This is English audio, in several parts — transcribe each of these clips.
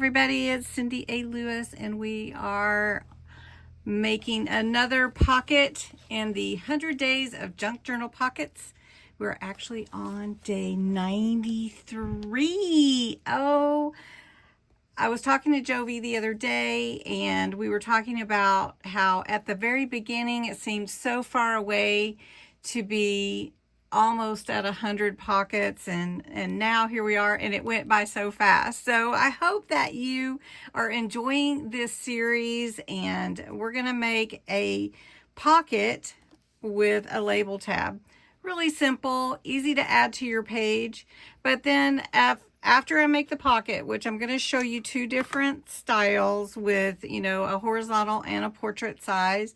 everybody, it's Cindy A. Lewis, and we are making another pocket in the 100 Days of Junk Journal Pockets. We're actually on day 93. Oh, I was talking to Jovi the other day, and we were talking about how at the very beginning it seemed so far away to be almost at 100 pockets, and now here we are, and it went by so fast. So I hope that you are enjoying this series, and we're gonna make a pocket with a label tab. Really simple, easy to add to your page. But then after I make the pocket, which I'm going to show you two different styles with, a horizontal and a portrait size.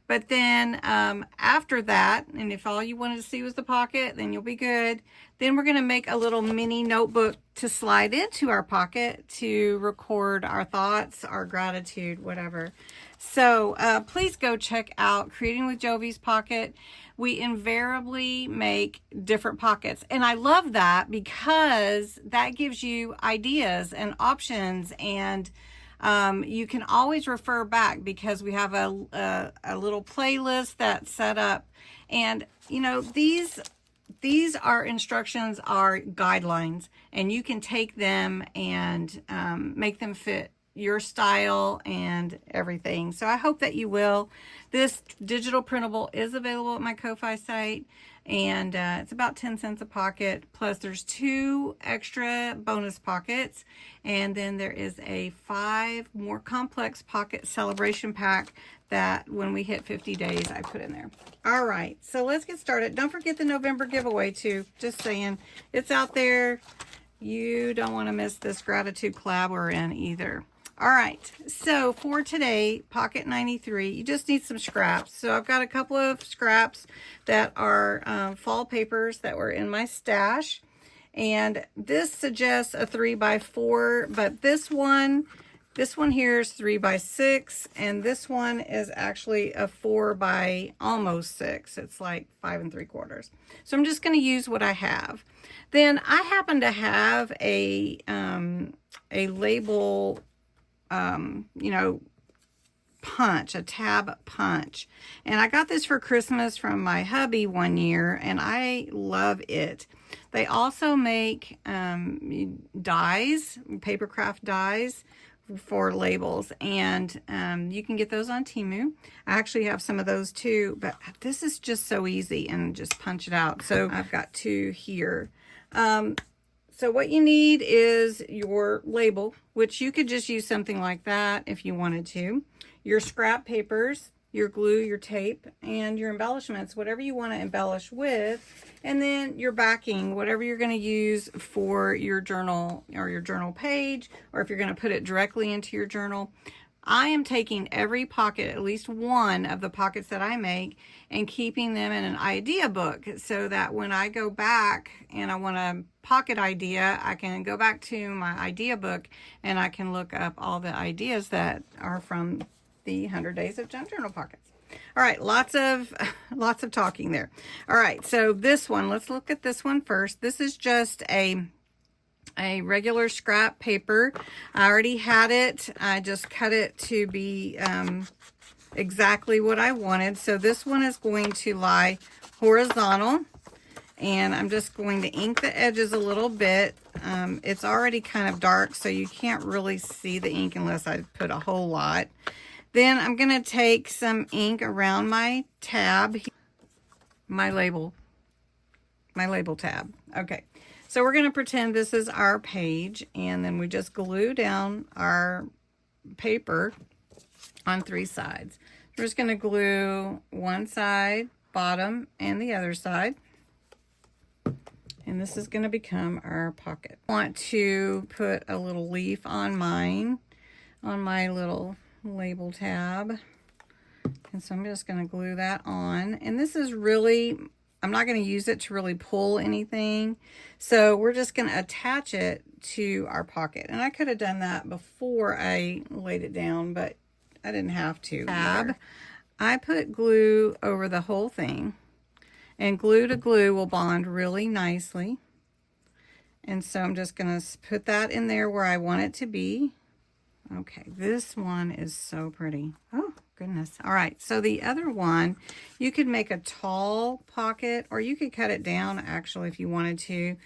But then after that, and if all you wanted to see was the pocket, then you'll be good. Then we're going to make a little mini notebook to slide into our pocket to record our thoughts, our gratitude, whatever. So please go check out Creating with Jovi's Pocket. We invariably make different pockets. And I love that because that gives you ideas and options, and you can always refer back because we have a little playlist that's set up. And, these are instructions, are guidelines, and you can take them and make them fit your style and everything. So I hope that you will. This digital printable is available at my Ko-Fi site, and it's about 10 cents a pocket. Plus there's 2 extra bonus pockets, and then there is a 5 more complex pocket celebration pack that when we hit 50 days I put in there. All right, so let's get started. Don't forget the November giveaway too. Just saying, it's out there. You don't want to miss this gratitude collab we're in either. All right, so for today, pocket 93, you just need some scraps. So I've got a couple of scraps that are fall papers that were in my stash. And this suggests a 3x4, but this one here is 3x6, and this one is actually a 4 by almost 6. It's like 5 3/4. So I'm just going to use what I have. Then I happen to have a label punch, a tab punch. And I got this for Christmas from my hubby one year, and I love it. They also make dies, paper craft dies for labels, and you can get those on Temu. I actually have some of those too, but this is just so easy, and just punch it out. So I've got 2 here. So what you need is your label, which you could just use something like that if you wanted to. Your scrap papers, your glue, your tape, and your embellishments, whatever you want to embellish with. And then your backing, whatever you're going to use for your journal or your journal page, or if you're going to put it directly into your journal. I am taking every pocket, at least one of the pockets that I make, and keeping them in an idea book so that when I go back and I want a pocket idea, I can go back to my idea book and I can look up all the ideas that are from the 100 Days of Junk Journal Pockets. All right, lots of talking there. All right, so this one, let's look at this one first. This is just a regular scrap paper. I already had it. I just cut it to be exactly what I wanted. So this one is going to lie horizontal, and I'm just going to ink the edges a little bit. It's already kind of dark, so you can't really see the ink unless I put a whole lot. Then I'm going to take some ink around my tab, my label tab. Okay. So we're going to pretend this is our page, and then we just glue down our paper on 3 sides. We're just going to glue one side, bottom, and the other side. And this is going to become our pocket. I want to put a little leaf on mine, on my little label tab. And so I'm just going to glue that on. And this is really, I'm not going to use it to really pull anything. So we're just going to attach it to our pocket. And I could have done that before I laid it down, but I didn't have to. I put glue over the whole thing, and glue to glue will bond really nicely. And so I'm just going to put that in there where I want it to be. Okay, this one is so pretty. Oh, goodness. All right, so the other one, you could make a tall pocket, or you could cut it down, actually, if you wanted to,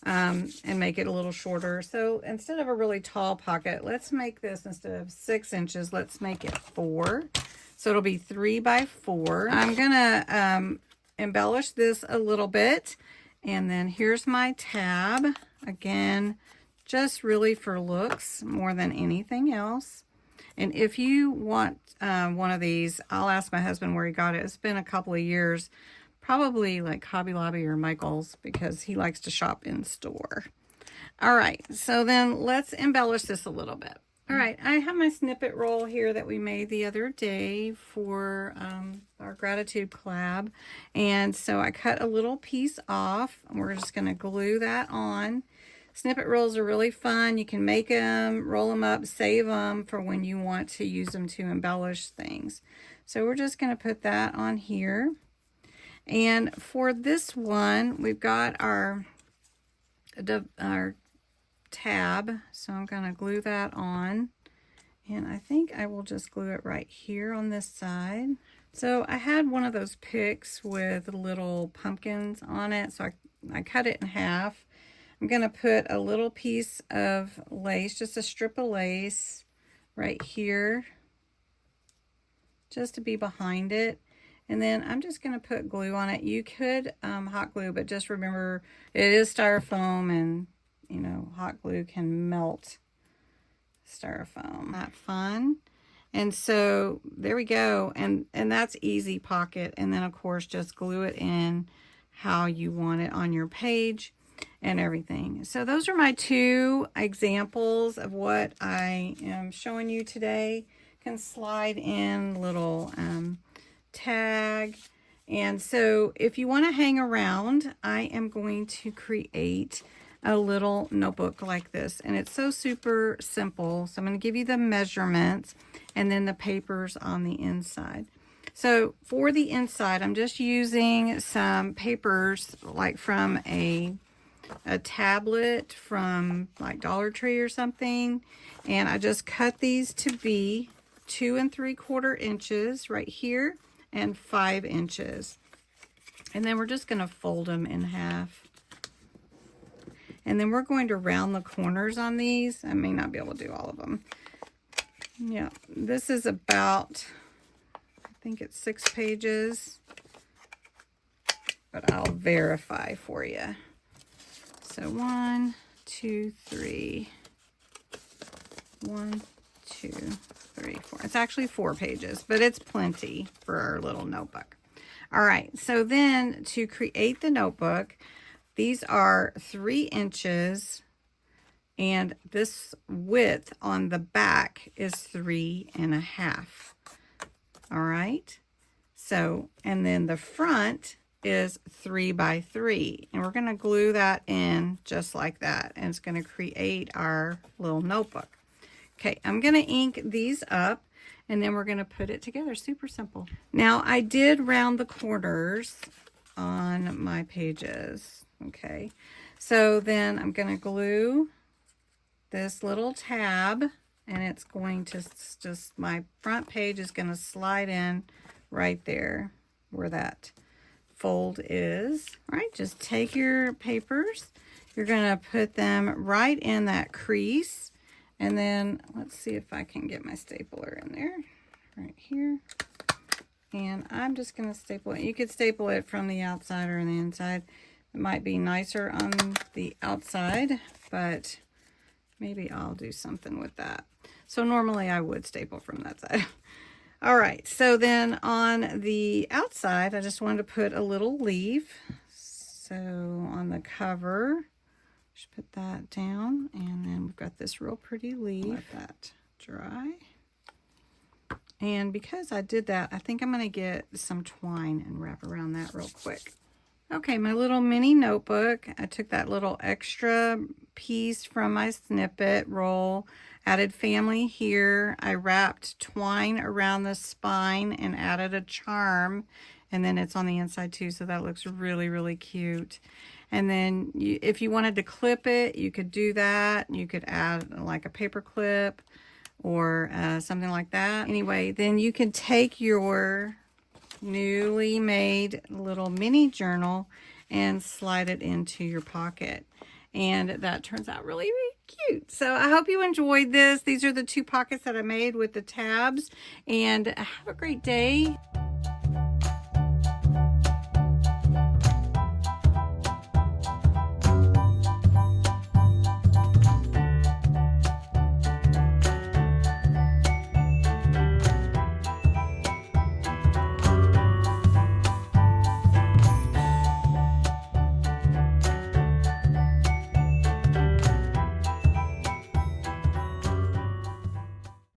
and make it a little shorter. So instead of a really tall pocket, let's make this, instead of 6 inches, let's make it 4. So it'll be 3 by 4. I'm going to embellish this a little bit. And then here's my tab. Again, just really for looks more than anything else. And if you want one of these, I'll ask my husband where he got it. It's been a couple of years, probably like Hobby Lobby or Michael's, because he likes to shop in store. All right, so then let's embellish this a little bit. All right, I have my snippet roll here that we made the other day for our gratitude collab. And so I cut a little piece off. We're just going to glue that on. Snippet rolls are really fun. You can make them, roll them up, save them for when you want to use them to embellish things. So we're just going to put that on here. And for this one, we've got our tab, so I'm going to glue that on, and I think I will just glue it right here on this side. So I had one of those picks with little pumpkins on it, so I cut it in half. I'm going to put a little piece of lace, just a strip of lace right here, just to be behind it. And then I'm just going to put glue on it. You could hot glue, but just remember it is styrofoam, and you know, hot glue can melt styrofoam. Not fun. And so there we go. And that's easy pocket. And then of course just glue it in how you want it on your page and everything. So those are my 2 examples of what I am showing you today. You can slide in little tag. And so if you want to hang around, I am going to create a little notebook like this, and it's so super simple. So I'm going to give you the measurements and then the papers on the inside. So for the inside, I'm just using some papers like from a tablet from like Dollar Tree or something, and I just cut these to be 2 3/4 inches right here and 5 inches, and then we're just going to fold them in half. And then we're going to round the corners on these. I may not be able to do all of them. Yeah, this is about, I think it's 6 pages, but I'll verify for you. So 1, 2, 3. 1, 2, 3, 4. It's actually 4 pages, but it's plenty for our little notebook. All right, so then to create the notebook, these are 3 inches, and this width on the back is 3.5. All right. So, and then the front is 3 by 3, and we're going to glue that in just like that, and it's going to create our little notebook. Okay, I'm going to ink these up, and then we're going to put it together. Super simple. Now, I did round the corners on my pages. Okay, so then I'm going to glue this little tab, and it's going to just, my front page is going to slide in right there where that fold is. All right, just take your papers. You're going to put them right in that crease, and then let's see if I can get my stapler in there right here. And I'm just going to staple it. You could staple it from the outside or the inside. It might be nicer on the outside, but maybe I'll do something with that. So normally I would staple from that side. All right, so then on the outside, I just wanted to put a little leaf. So on the cover, just put that down, and then we've got this real pretty leaf. Let that dry. And because I did that, I think I'm going to get some twine and wrap around that real quick. Okay, my little mini notebook. I took that little extra piece from my snippet roll, added family here. I wrapped twine around the spine and added a charm, and then it's on the inside too, so that looks really, really cute. And then if you wanted to clip it, you could do that. You could add like a paper clip, or something like that. Anyway, then you can take your newly made little mini journal and slide it into your pocket. And that turns out really, really cute. So I hope you enjoyed this. These are the 2 pockets that I made with the tabs. And have a great day.